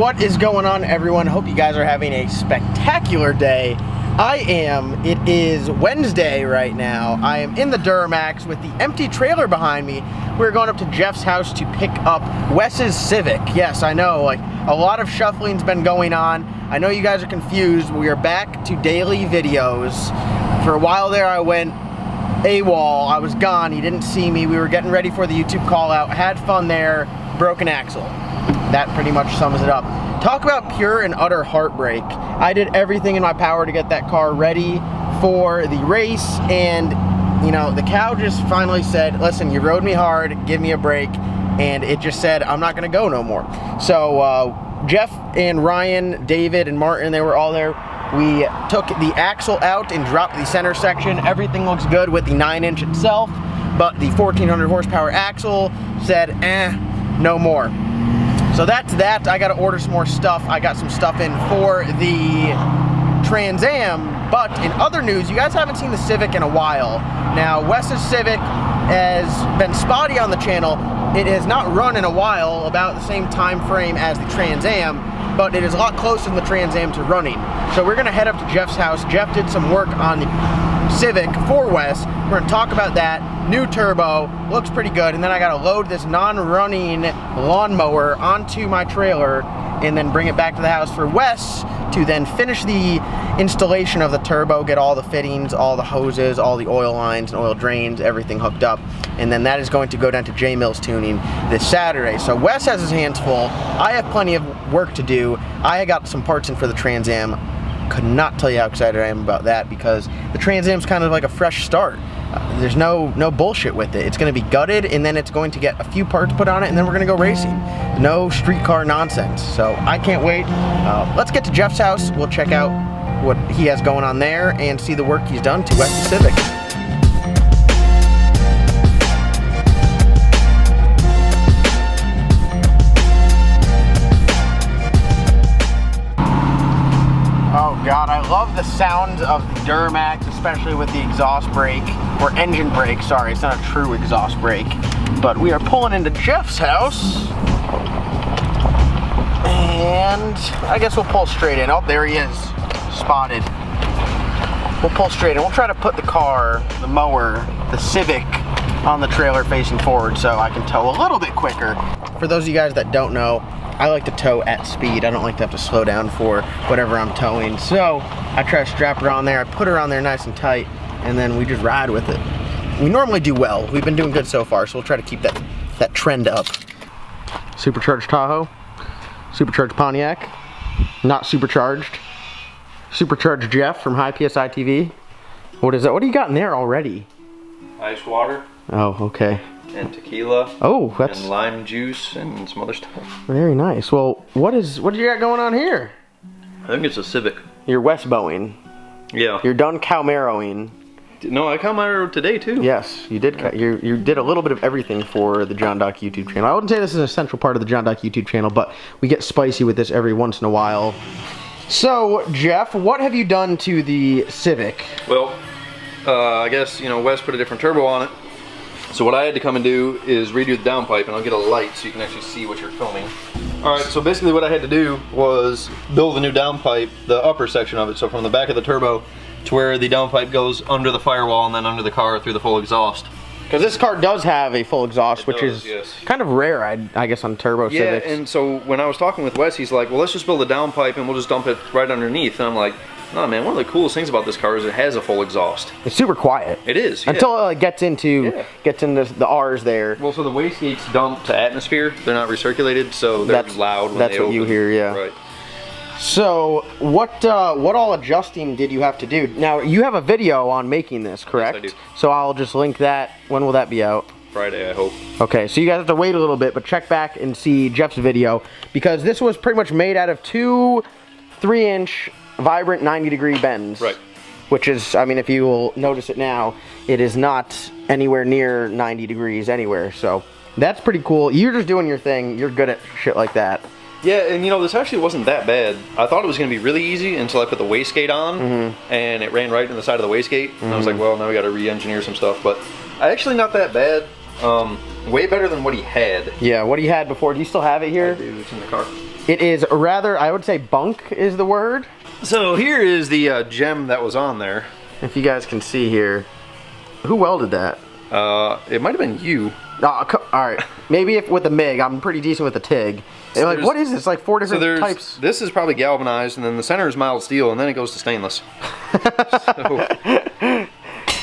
What is going on, everyone? Hope you guys are having a spectacular day. I am. It is Wednesday right now. I am in the Duramax with the empty trailer behind me. We're going up to Jeff's house to pick up Wes's Civic. Yes, I know, like a lot of shuffling's been going on. I know you guys are confused. We are back to daily videos. For a while there, I went AWOL. I was gone. He didn't see me. We were getting ready for the YouTube call out. Had fun there. Broken axle. That pretty much sums it up. Talk about pure and utter heartbreak. I did everything in my power to get that car ready for the race, and you know, the cow just finally said, listen, you rode me hard, give me a break, and it just said, I'm not gonna go no more. So Jeff and Ryan, David and Martin, they were all there. We took the axle out and dropped the center section. Everything looks good with the 9-inch itself, but the 1400 horsepower axle said, no more. So that's that. I gotta order some more stuff. I got some stuff in for the Trans Am, but in other news, you guys haven't seen the Civic in a while. Now, Wes's Civic has been spotty on the channel. It has not run in a while, about the same time frame as the Trans Am, but it is a lot closer than the Trans Am to running. So we're gonna head up to Jeff's house. Jeff did some work on the Civic for Wes. We're gonna talk about that. New turbo, looks pretty good. And then I gotta load this non-running lawnmower onto my trailer and then bring it back to the house for Wes to then finish the installation of the turbo, get all the fittings, all the hoses, all the oil lines and oil drains, everything hooked up. And then that is going to go down to J Mills Tuning this Saturday. So Wes has his hands full. I have plenty of work to do. I got some parts in for the Trans Am. Could not tell you how excited I am about that, because the Trans Am's kind of like a fresh start. There's no bullshit with it. It's going to be gutted, and then it's going to get a few parts put on it, and then we're going to go racing. No street car nonsense. So I can't wait. Let's get to Jeff's house. We'll check out what he has going on there and see the work he's done to Wes's Civic. Oh God, I love the sound of the Duramax, especially with the exhaust brake, or engine brake, sorry, it's not a true exhaust brake. But we are pulling into Jeff's house, and I guess we'll pull straight in. Oh, there he is, spotted. We'll pull straight in. We'll try to put the car, the mower, the Civic on the trailer facing forward so I can tow a little bit quicker. For those of you guys that don't know, I like to tow at speed. I don't like to have to slow down for whatever I'm towing. So I try to strap her on there. I put her on there nice and tight, and then we just ride with it. We normally do well. We've been doing good so far, so we'll try to keep that trend up. Supercharged Tahoe, supercharged Pontiac, not supercharged. Supercharged Jeff from High PSI TV. What is that? What do you got in there already? Ice water. Oh, okay. And tequila. Oh, that's... and lime juice and some other stuff. Very nice. Well, what do you got going on here? I think it's a Civic. You're West Bowing. Yeah. You're done Cowmaroing. No, I Cowmaro today too. Yes, you did. You did a little bit of everything for the John Doc YouTube channel. I wouldn't say this is an essential part of the John Doc YouTube channel, but we get spicy with this every once in a while. So, Jeff, what have you done to the Civic? Well, I guess, you know, Wes put a different turbo on it. So what I had to come and do is redo the downpipe, and I'll get a light so you can actually see what you're filming. Alright, so basically what I had to do was build a new downpipe, the upper section of it, so from the back of the turbo to where the downpipe goes under the firewall and then under the car through the full exhaust. Because this car does have a full exhaust, which is yes, kind of rare, I guess, on turbo Civics. Yeah, and so when I was talking with Wes, he's like, well, let's just build a downpipe and we'll just dump it right underneath. And I'm like, no, man, one of the coolest things about this car is it has a full exhaust. It's super quiet. It is, yeah. Until it gets into the R's there. Well, so the wastegates dump to atmosphere. They're not recirculated, so they're loud when they open. That's what you hear, yeah. Right. So, what all adjusting did you have to do? Now, you have a video on making this, correct? Yes, I do. So I'll just link that. When will that be out? Friday, I hope. Okay, so you guys have to wait a little bit, but check back and see Jeff's video, because this was pretty much made out of two 3-inch vibrant 90-degree bends. Right. Which is, I mean, if you will notice it now, it is not anywhere near 90 degrees anywhere. So that's pretty cool. You're just doing your thing. You're good at shit like that. Yeah, and you know, this actually wasn't that bad. I thought it was going to be really easy until I put the wastegate on, and it ran right in the side of the wastegate. And I was like, well, now we got to re-engineer some stuff. But actually not that bad. Way better than what he had. Yeah, what he had before. Do you still have it here? I do. It's in the car. It is rather, I would say bunk is the word. So here is the gem that was on there. If you guys can see here. Who welded that? It might have been you. All right. Maybe if with a MIG, I'm pretty decent with a TIG. So like, what is this? Like 4 different types. This is probably galvanized, and then the center is mild steel, and then it goes to stainless. So,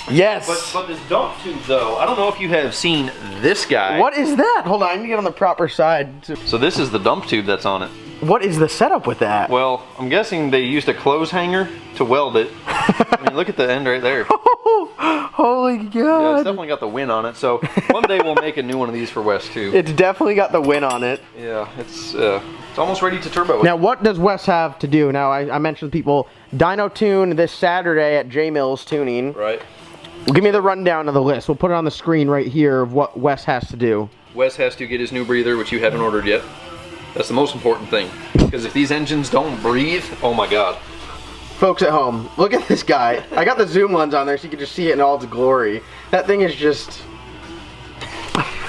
yes. But this dump tube, though, I don't know if you have seen this guy. What is that? Hold on, I need to get on the proper side. So this is the dump tube that's on it. What is the setup with that? Well, I'm guessing they used a clothes hanger to weld it. I mean, look at the end right there. Holy God. Yeah, it's definitely got the win on it. So one day we'll make a new one of these for Wes too. It's definitely got the win on it. Yeah, it's almost ready to turbo. Now, what does Wes have to do? Now, I mentioned people dyno tune this Saturday at J Mills Tuning. Right. Give me the rundown of the list. We'll put it on the screen right here of what Wes has to do. Wes has to get his new breather, which you haven't ordered yet. That's the most important thing. Because if these engines don't breathe, oh my God. Folks at home, look at this guy. I got the zoom lens on there so you can just see it in all its glory. That thing is just...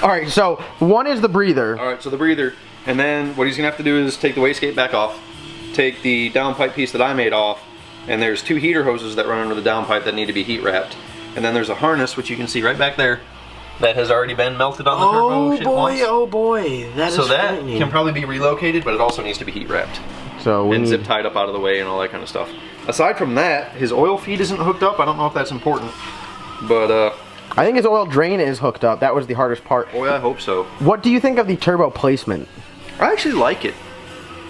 Alright, so one is the breather. Alright, so the breather. And then what he's going to have to do is take the wastegate back off. Take the downpipe piece that I made off. And there's 2 heater hoses that run under the downpipe that need to be heat wrapped. And then there's a harness, which you can see right back there, that has already been melted on the turbo shit once. Oh boy, that so that can probably be relocated, but it also needs to be heat wrapped. So and zip tied up out of the way and all that kind of stuff. Aside from that, his oil feed isn't hooked up. I don't know if that's important, but I think his oil drain is hooked up. That was the hardest part. Boy, I hope so. What do you think of the turbo placement? I actually like it.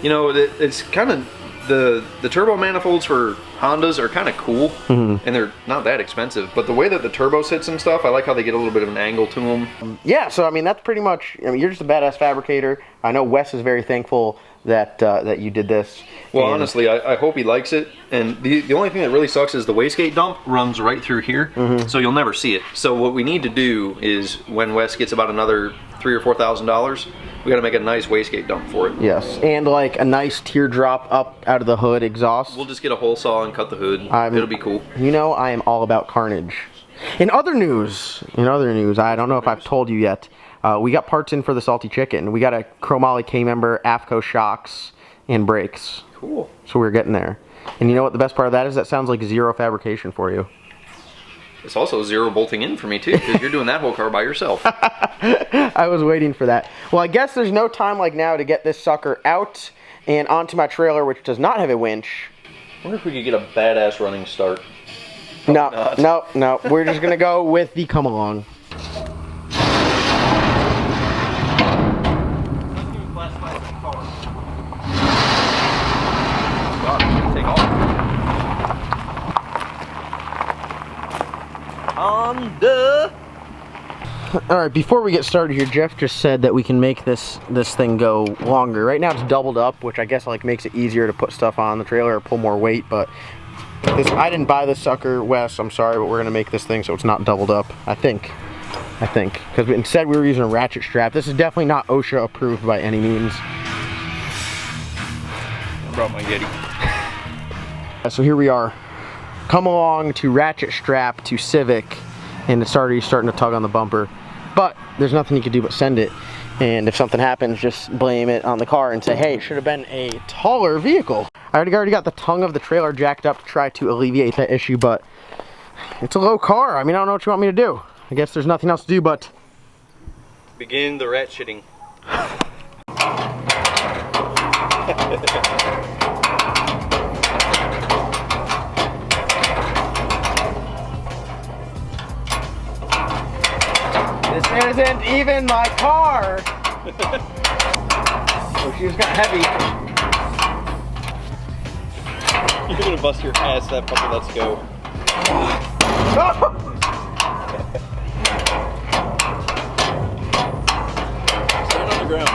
You know, it's kind of the turbo manifolds for Hondas are kind of cool, and they're not that expensive. But the way that the turbo sits and stuff, I like how they get a little bit of an angle to them. Yeah, so I mean that's pretty much. I mean, you're just a badass fabricator. I know Wes is very thankful that that you did this. Well, honestly, I hope he likes it. And the only thing that really sucks is the wastegate dump runs right through here, so you'll never see it. So what we need to do is when Wes gets about another $3,000 or $4,000, we got to make a nice wastegate dump for it. Yes, and like a nice teardrop up out of the hood exhaust. We'll just get a hole saw and cut the hood. It'll be cool. You know, I am all about carnage. In other news, I don't know if I've told you yet. We got parts in for the salty chicken. We got a chromoly K-member, AFCO shocks, and brakes. Cool. So we're getting there. And you know what the best part of that is? That sounds like zero fabrication for you. It's also zero bolting in for me too, because you're doing that whole car by yourself. I was waiting for that. Well, I guess there's no time like now to get this sucker out and onto my trailer, which does not have a winch. I wonder if we could get a badass running start. No. We're just going to go with the come along. Alright, before we get started here, Jeff just said that we can make this thing go longer. Right now it's doubled up, which I guess like makes it easier to put stuff on the trailer or pull more weight, but I didn't buy this sucker, Wes, I'm sorry, but we're going to make this thing so it's not doubled up, I think. Because instead we were using a ratchet strap. This is definitely not OSHA approved by any means. I brought my Yeti. So here we are. Come along to ratchet strap to Civic, and it's already starting to tug on the bumper. But there's nothing you can do but send it. And if something happens, just blame it on the car and say, hey, it should have been a taller vehicle. I already got the tongue of the trailer jacked up to try to alleviate that issue, but it's a low car. I mean, I don't know what you want me to do. I guess there's nothing else to do but begin the ratcheting. This isn't even my car. Oh, she just got heavy. You're gonna bust your ass, that puppy. Let's go. Stand on the ground.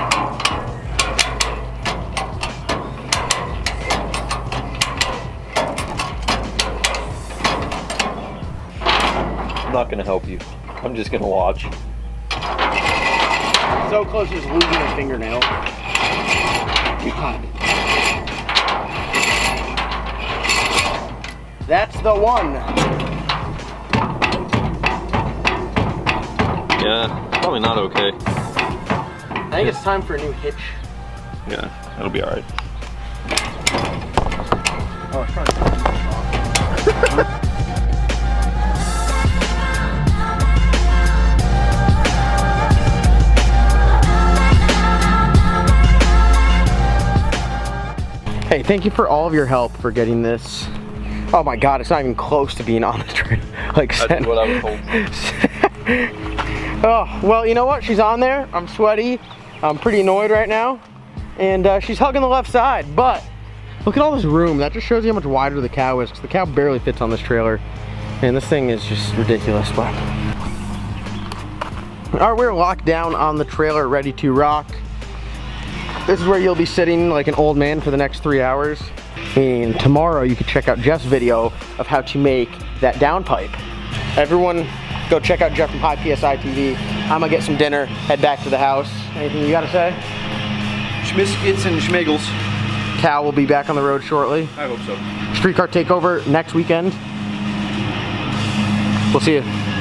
I'm not gonna help you. I'm just gonna watch. So close to just losing a fingernail. God. That's the one. Yeah, probably not okay. I think it's time for a new hitch. Yeah. It'll be all right. Oh, it's trying to Hey, thank you for all of your help for getting this. Oh my God, it's not even close to being on the train. Like, That's what I was told. Oh, well, you know what? She's on there. I'm sweaty. I'm pretty annoyed right now. And she's hugging the left side, but look at all this room. That just shows you how much wider the cow is, because the cow barely fits on this trailer. And this thing is just ridiculous, but. All right, we're locked down on the trailer, ready to rock. This is where you'll be sitting like an old man for the next 3 hours. And tomorrow you can check out Jeff's video of how to make that downpipe. Everyone go check out Jeff from High PSI TV. I'm gonna get some dinner, head back to the house. Anything you gotta say? Schmiskits and schmegels. Cal will be back on the road shortly. I hope so. Streetcar takeover next weekend. We'll see you.